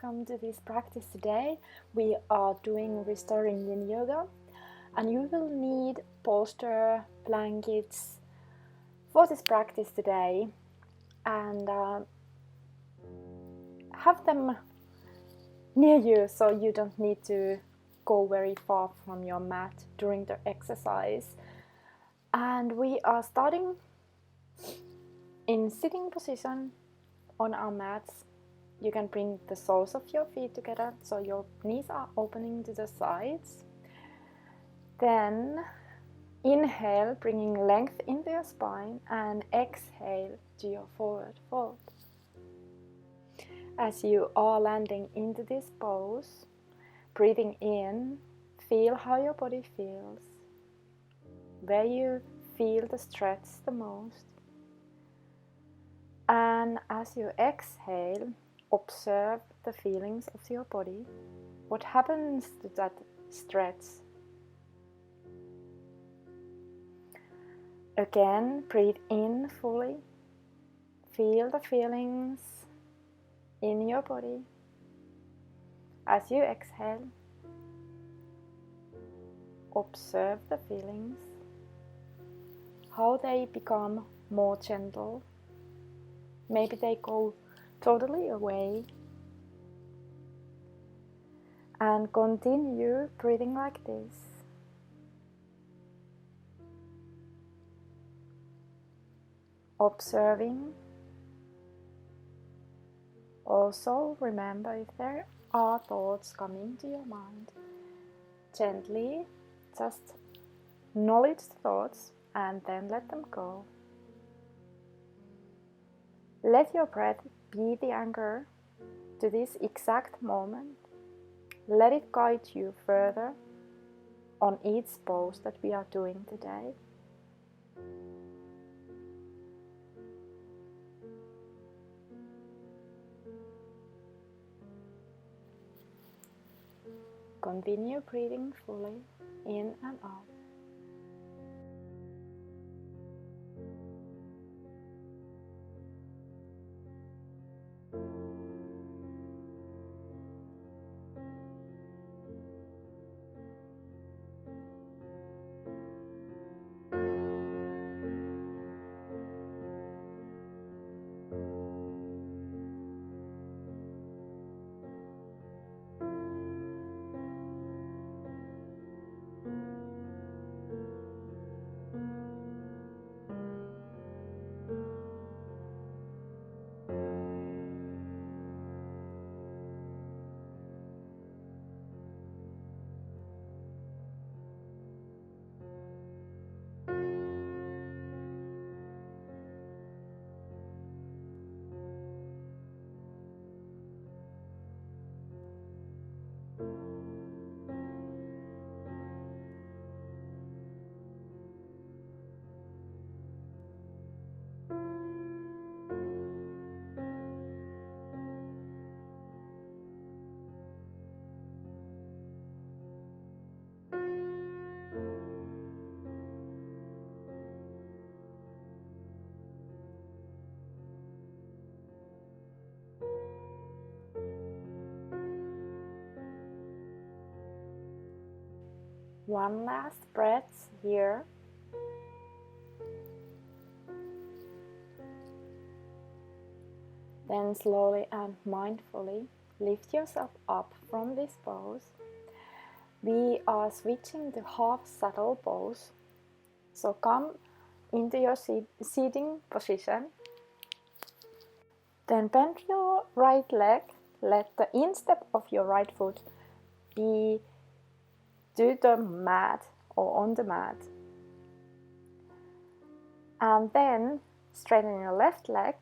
welcome to this practice today. We are doing Restoring Yin Yoga, and you will need bolster blankets for this practice today, and have them near you so you don't need to go very far from your mat during the exercise. And we are starting in sitting position on our mats. You can bring the soles of your feet together so your knees are opening to the sides. Then inhale, bringing length into your spine, and exhale to your forward fold. As you are landing into this pose, breathing in, feel how your body feels, where you feel the stretch the most. And as you exhale, observe the feelings of your body. What happens to that stretch? Again, breathe in fully. Feel the feelings in your body. As you exhale, observe the feelings, how they become more gentle. Maybe they go totally away. And continue breathing like this. Observing. Also remember if there are thoughts coming to your mind, gently just acknowledge the thoughts and then let them go. Let your breath be the anchor to this exact moment. Let it guide you further on each pose that we are doing today. Continue breathing fully in and out. One last breath here. Then slowly and mindfully lift yourself up from this pose. We are switching to half saddle pose. So come into your seating position. Then bend your right leg. Let the instep of your right foot be to the mat or on the mat. And then straighten your left leg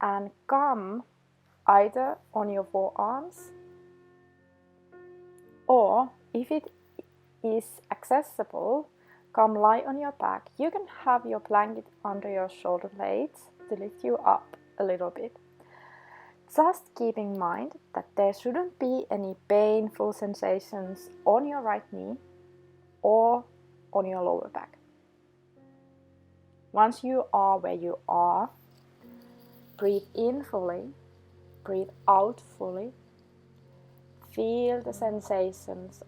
and come either on your forearms, or if it is accessible, come lie on your back. You can have your blanket under your shoulder blades to lift you up a little bit. Just keep in mind that there shouldn't be any painful sensations on your right knee or on your lower back. Once you are where you are, breathe in fully, breathe out fully, Feel the sensations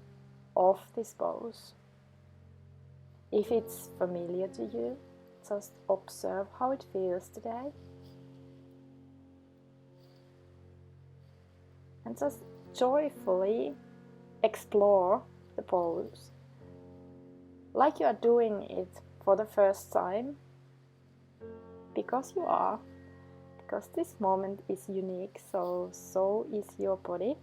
of this pose. If it's familiar to you, just observe how it feels today. And just joyfully explore the pose. Like you are doing it for the first time. Because you are. Because this moment is unique, so is your body.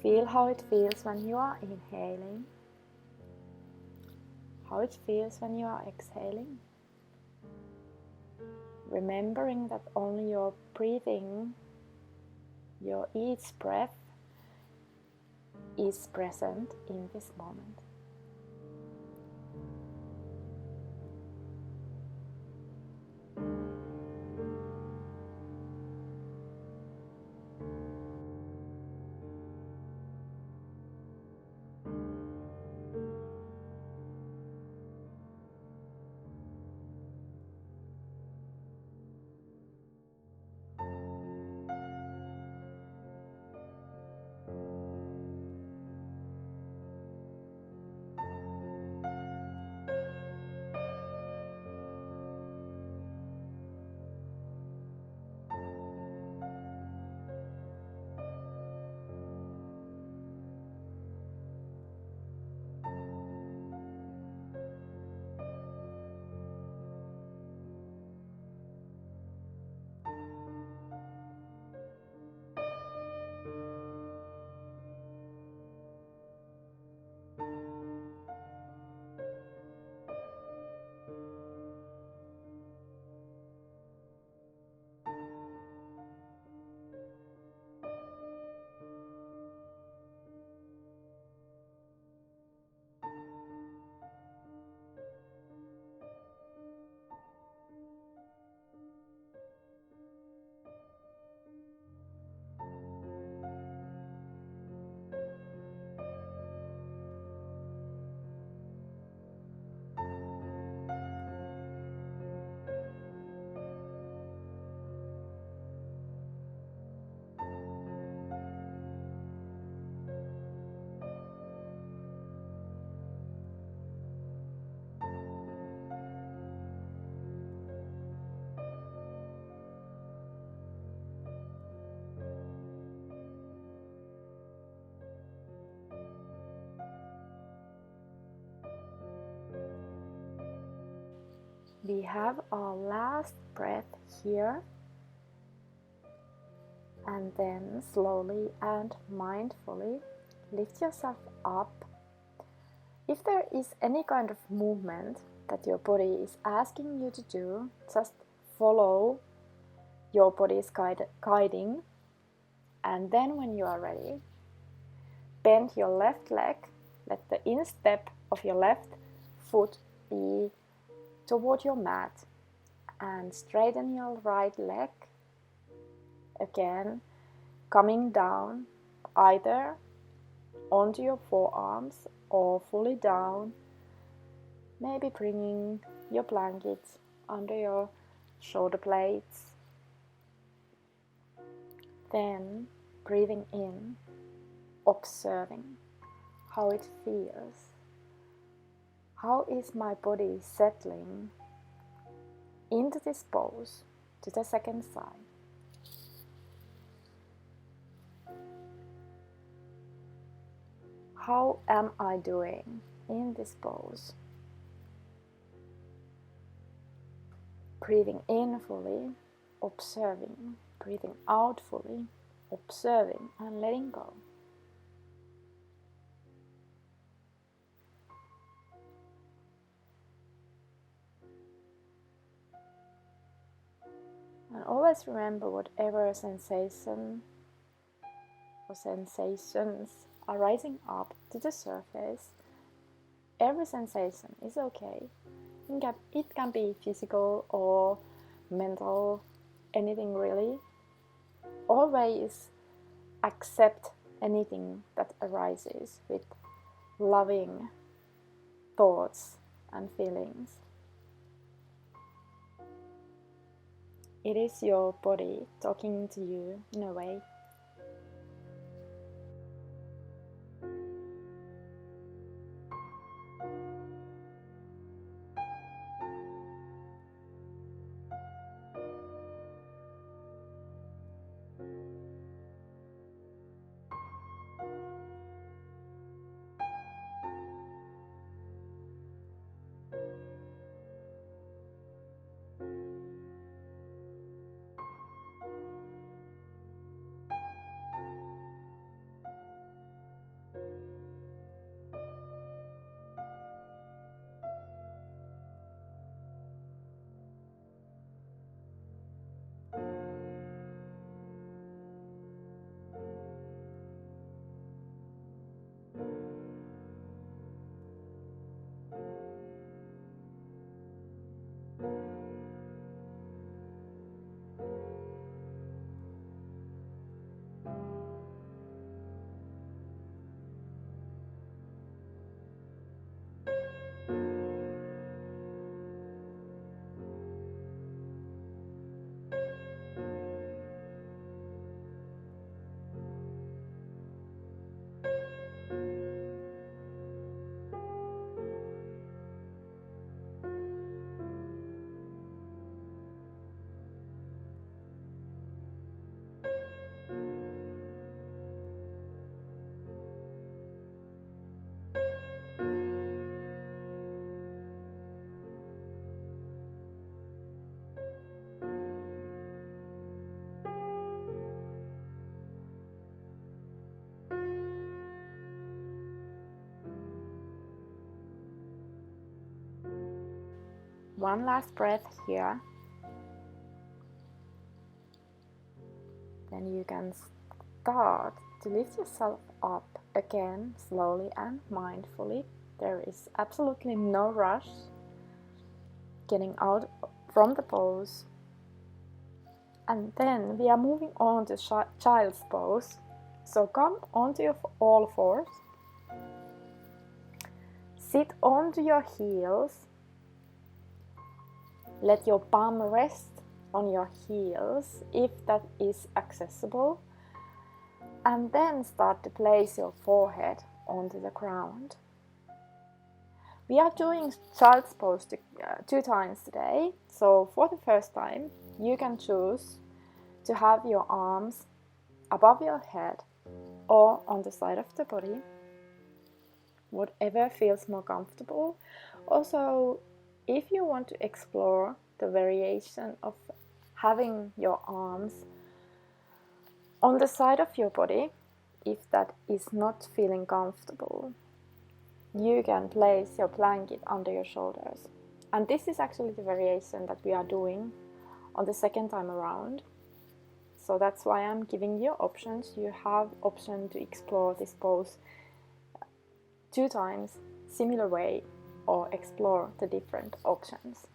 Feel how it feels when you are inhaling. How it feels when you are exhaling. Remembering that only your breathing, your each breath is present in this moment. We have our last breath here, and then slowly and mindfully lift yourself up. If there is any kind of movement that your body is asking you to do, just follow your body's guiding, and then when you are ready, bend your left leg, let the instep of your left foot be toward your mat, and straighten your right leg, again coming down either onto your forearms or fully down, maybe bringing your blanket under your shoulder blades. Then breathing in, observing how it feels. How is my body settling into this pose to the second side? How am I doing in this pose? Breathing in fully, observing. Breathing out fully, observing and letting go. And always remember, whatever sensation or sensations are rising up to the surface, every sensation is okay. It can be physical or mental, anything really. Always accept anything that arises with loving thoughts and feelings. It is your body talking to you in a way. One last breath here. Then you can start to lift yourself up again, slowly and mindfully. There is absolutely no rush. Getting out from the pose. And then we are moving on to child's pose. So come onto your all fours. Sit onto your heels. Let your palm rest on your heels if that is accessible. And then start to place your forehead onto the ground. We are doing child's pose 2 times today. So for the first time, you can choose to have your arms above your head or on the side of the body, whatever feels more comfortable. Also, if you want to explore the variation of having your arms on the side of your body, if that is not feeling comfortable, you can place your blanket under your shoulders. And this is actually the variation that we are doing on the second time around. So that's why I'm giving you options. You have option to explore this pose 2 times, similar way, or explore the different options.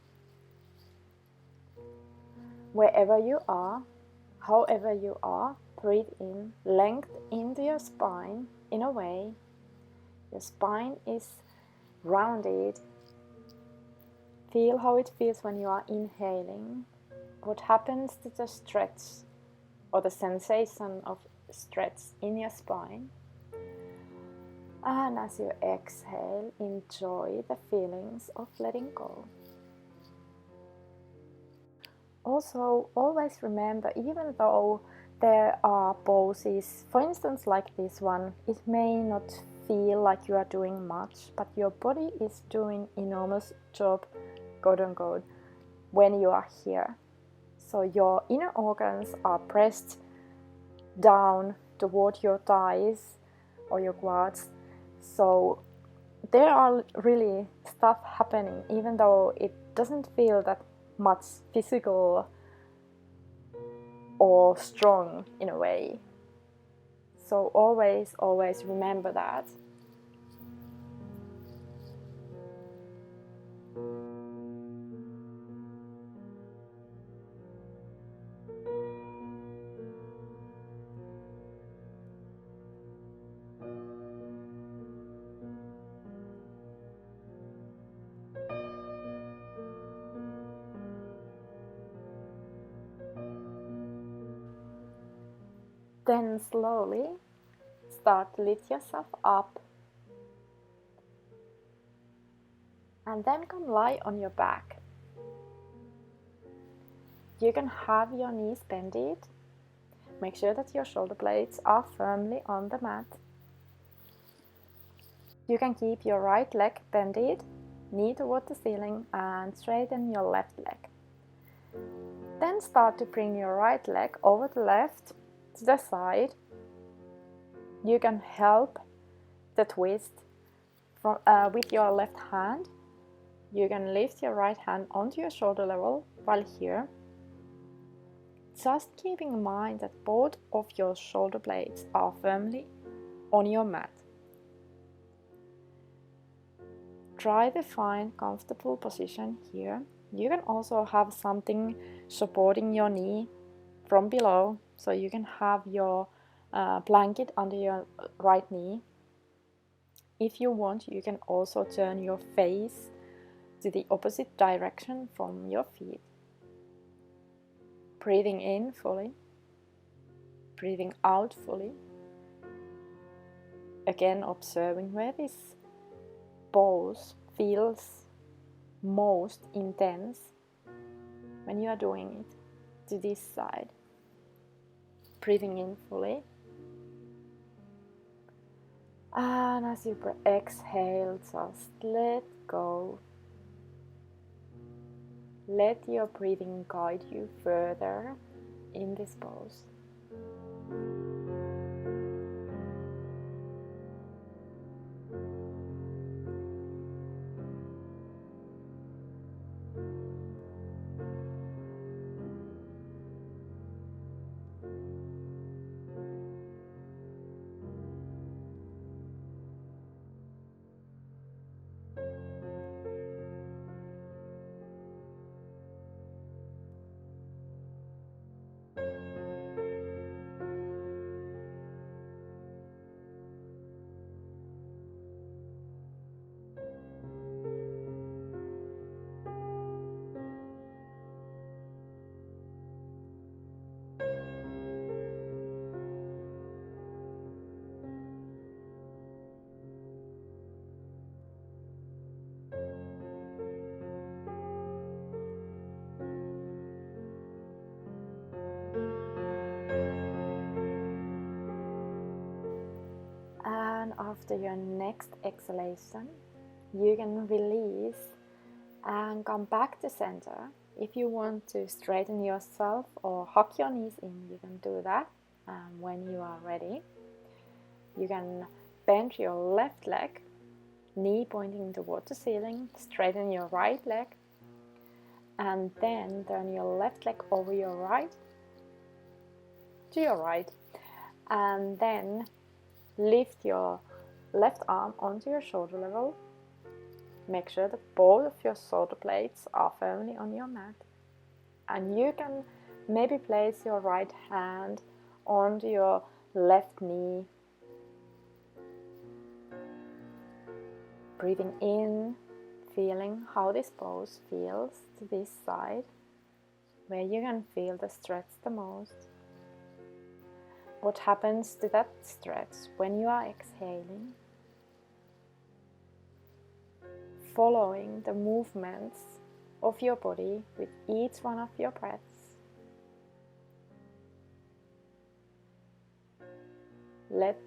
Wherever you are, however you are, breathe in, length into your spine in a way. Your spine is rounded. Feel how it feels when you are inhaling. What happens to the stretch or the sensation of stretch in your spine. And as you exhale, enjoy the feelings of letting go. Also, always remember, even though there are poses, for instance like this one, it may not feel like you are doing much, but your body is doing enormous job, quote unquote, when you are here. So your inner organs are pressed down toward your thighs or your quads. So there are really stuff happening, even though it doesn't feel that much physical or strong in a way. So always remember that. Then slowly start to lift yourself up. And then come lie on your back. You can have your knees bended. Make sure that your shoulder blades are firmly on the mat. You can keep your right leg bended, knee toward the ceiling, and straighten your left leg. Then start to bring your right leg over the left to the side. You can help the twist with your left hand. You can lift your right hand onto your shoulder level while here. Just keeping in mind that both of your shoulder blades are firmly on your mat. Try to find comfortable position here. You can also have something supporting your knee from below, so you can have your blanket under your right knee. If you want, you can also turn your face to the opposite direction from your feet. Breathing in fully, breathing out fully. Again, observing where this pose feels most intense when you are doing it to this side. Breathing in fully. And as you exhale, just let go. Let your breathing guide you further in this pose. And after your next exhalation, you can release and come back to center. If you want to straighten yourself or hug your knees in, you can do that when you are ready. You can bend your left leg, knee pointing toward the ceiling, straighten your right leg, and then turn your left leg over your right, to your right, and then lift your left arm onto your shoulder level. Make sure that both of your shoulder blades are firmly on your mat. And you can maybe place your right hand onto your left knee. Breathing in, feeling how this pose feels to this side, where you can feel the stretch the most. What happens to that stretch when you are exhaling? Following the movements of your body with each one of your breaths. Let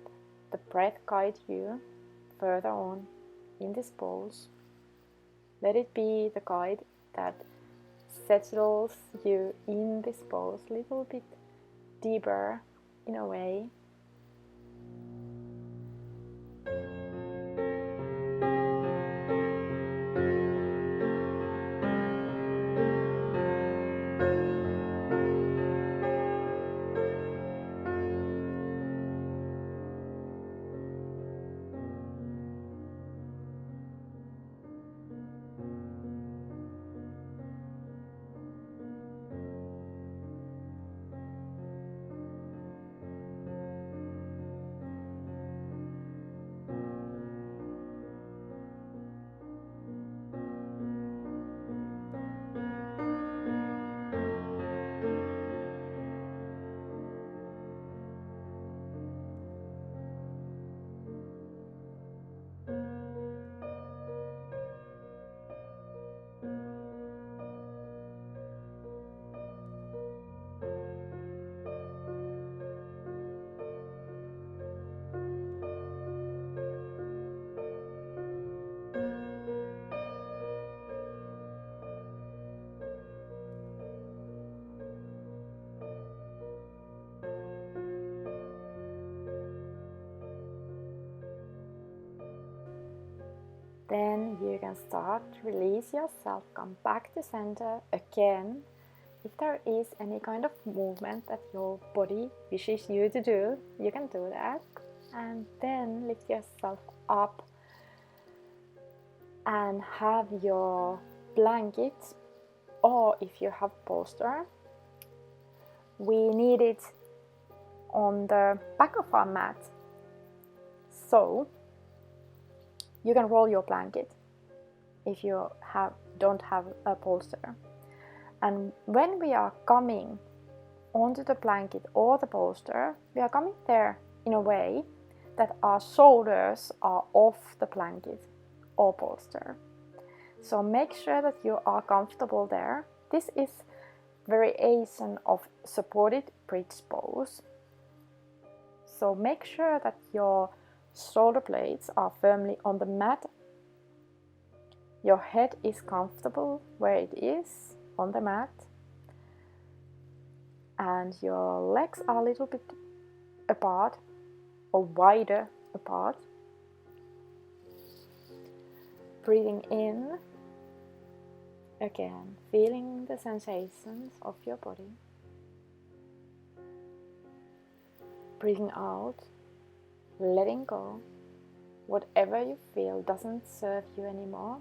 the breath guide you further on in this pose. Let it be the guide that settles you in this pose a little bit deeper in a way. Then you can start to release yourself, come back to center again. If there is any kind of movement that your body wishes you to do, you can do that. And then lift yourself up and have your blanket, or if you have bolster, we need it on the back of our mat. So you can roll your blanket if you don't have a bolster. And when we are coming onto the blanket or the bolster, we are coming there in a way that our shoulders are off the blanket or bolster. So make sure that you are comfortable there. This is variation of supported bridge pose. So make sure that your shoulder blades are firmly on the mat. Your head is comfortable where it is on the mat. And your legs are a little bit apart or wider apart. Breathing in. Again, feeling the sensations of your body. Breathing out, letting go. Whatever you feel doesn't serve you anymore.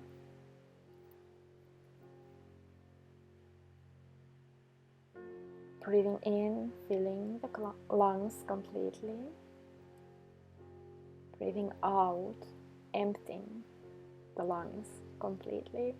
Breathing in, filling the lungs completely. Breathing out, emptying the lungs completely.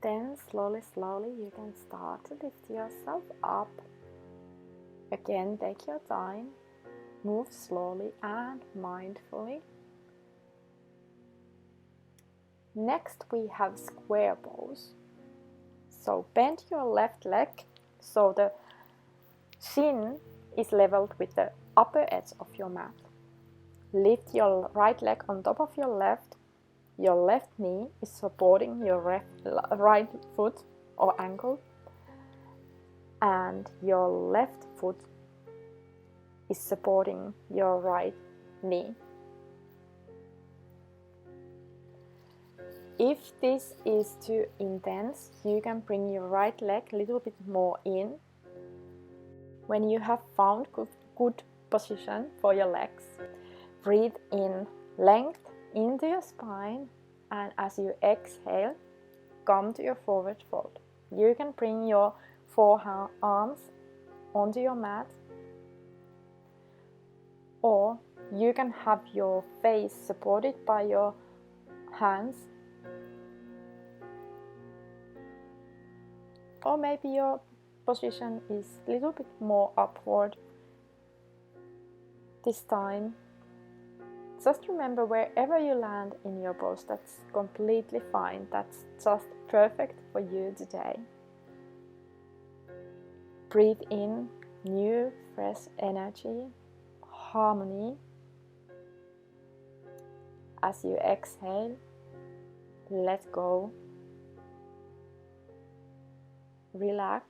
Then slowly you can start to lift yourself up. Again, take your time, move slowly and mindfully. Next we have square pose. So bend your left leg so the shin is leveled with the upper edge of your mat. Lift your right leg on top of your left. Your left knee is supporting your right foot or ankle, and your left foot is supporting your right knee. If this is too intense, you can bring your right leg a little bit more in. When you have found good position for your legs, breathe in length into your spine, and as you exhale, come to your forward fold. You can bring your forearms onto your mat, or you can have your face supported by your hands or maybe your position is a little bit more upward this time. Just remember, wherever you land in your pose, that's completely fine. That's just perfect for you today. Breathe in new, fresh energy, harmony. As you exhale, let go, relax.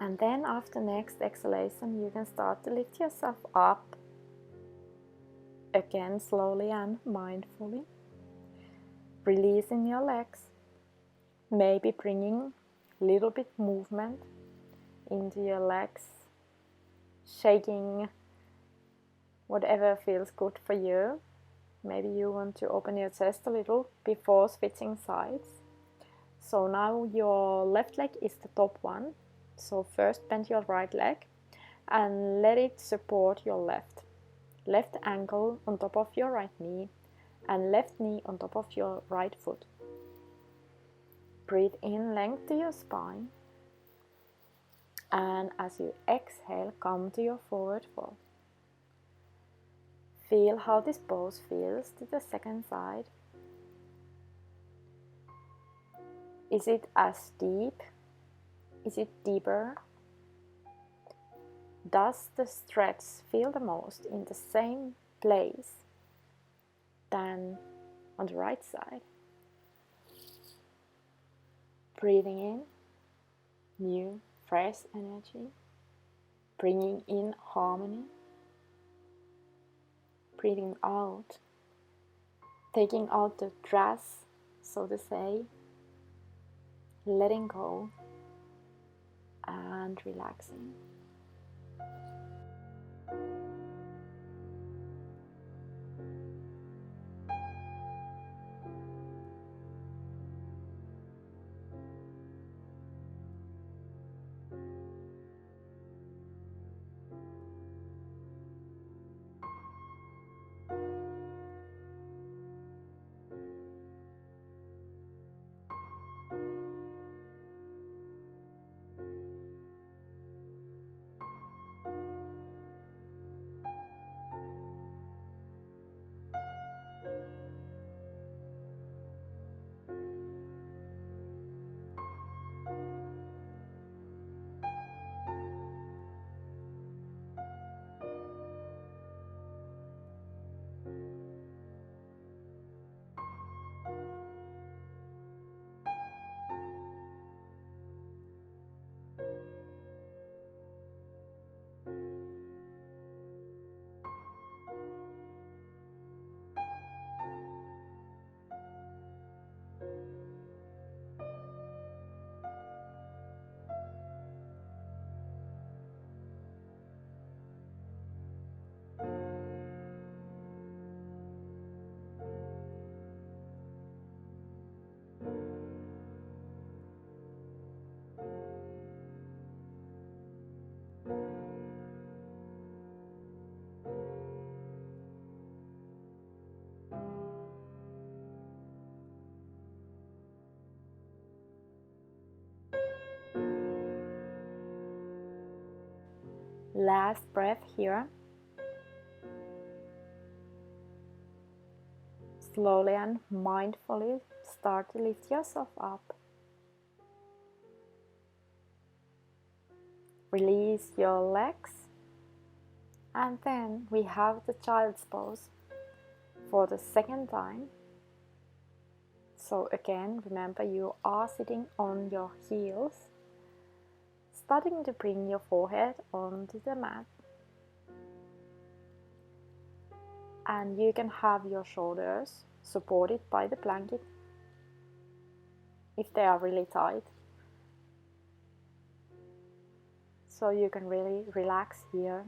And then after next exhalation, you can start to lift yourself up again, slowly and mindfully. Releasing your legs, maybe bringing a little bit movement into your legs, shaking whatever feels good for you. Maybe you want to open your chest a little before switching sides. So now your left leg is the top one. So first bend your right leg and let it support your left ankle on top of your right knee and left knee on top of your right foot. Breathe in length to your spine, and as you exhale, come to your forward fold. Feel how this pose feels to the second side. Is it as deep? Is it deeper? Does the stretch feel the most in the same place than on the right side? Breathing in new, fresh energy, bringing in harmony. Breathing out, taking out the dress, so to say, letting go and relaxing. Last breath here. Slowly and mindfully start to lift yourself up. Release your legs. And then we have the child's pose for the second time. So again, remember you are sitting on your heels, starting to bring your forehead onto the mat. And you can have your shoulders supported by the blanket if they are really tight. So you can really relax here,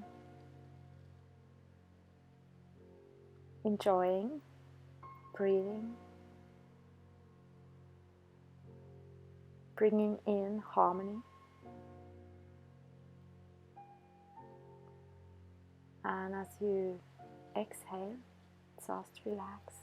enjoying, breathing, bringing in harmony. And as you exhale, just relax.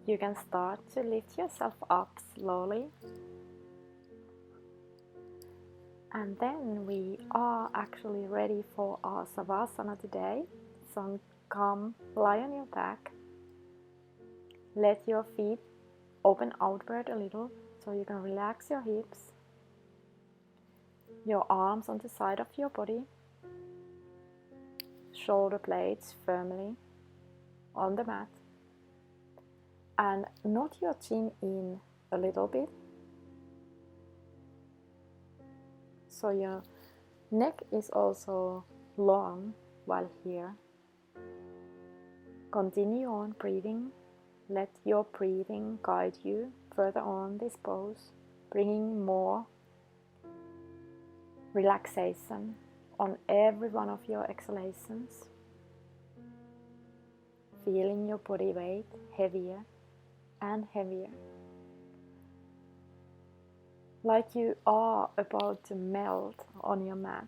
You can start to lift yourself up slowly. And then we are actually ready for our Savasana today. So come lie on your back. Let your feet open outward a little so you can relax your hips. Your arms on the side of your body. Shoulder blades firmly on the mat. And nod your chin in a little bit. So your neck is also long while here. Continue on breathing. Let your breathing guide you further on this pose, bringing more relaxation on every one of your exhalations. Feeling your body weight heavier and heavier. Like you are about to melt on your mat.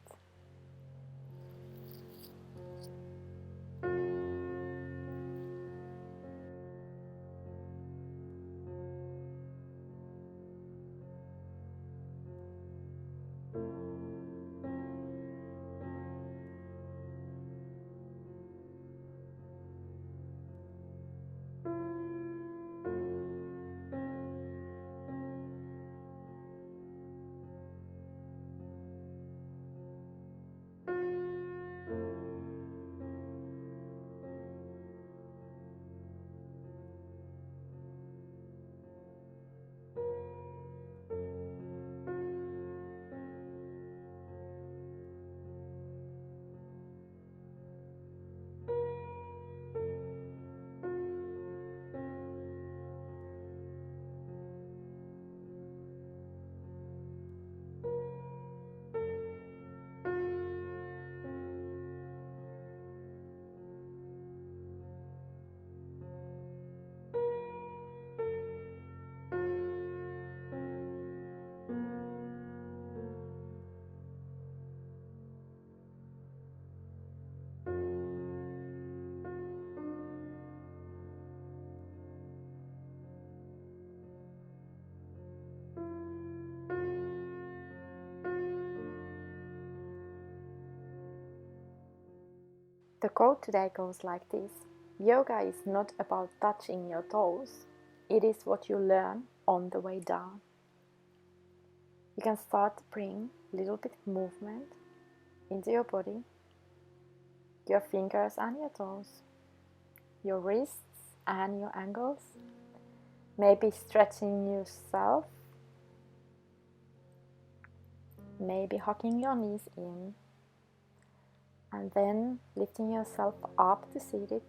The quote today goes like this: yoga is not about touching your toes, it is what you learn on the way down. You can start to bring a little bit of movement into your body, your fingers and your toes, your wrists and your ankles, maybe stretching yourself, maybe hugging your knees in, and then lifting yourself up to seated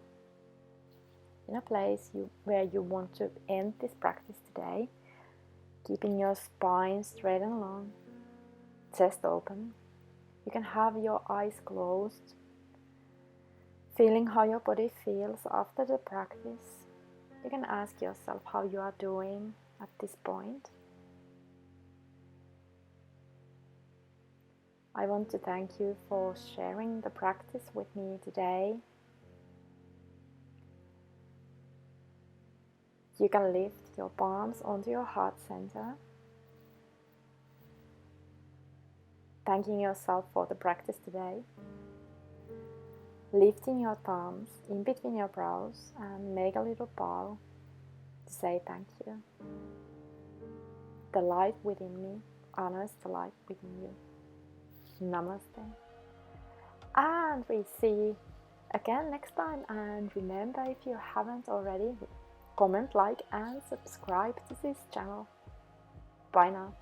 in a place where you want to end this practice today, keeping your spine straight and long, chest open. You can have your eyes closed, feeling how your body feels after the practice. You can ask yourself how you are doing at this point. I want to thank you for sharing the practice with me today. You can lift your palms onto your heart center, thanking yourself for the practice today. Lifting your thumbs in between your brows and make a little bow to say thank you. The light within me honors the light within you. Namaste. And we see again next time. And remember, if you haven't already, comment, like and subscribe to this channel. Bye now.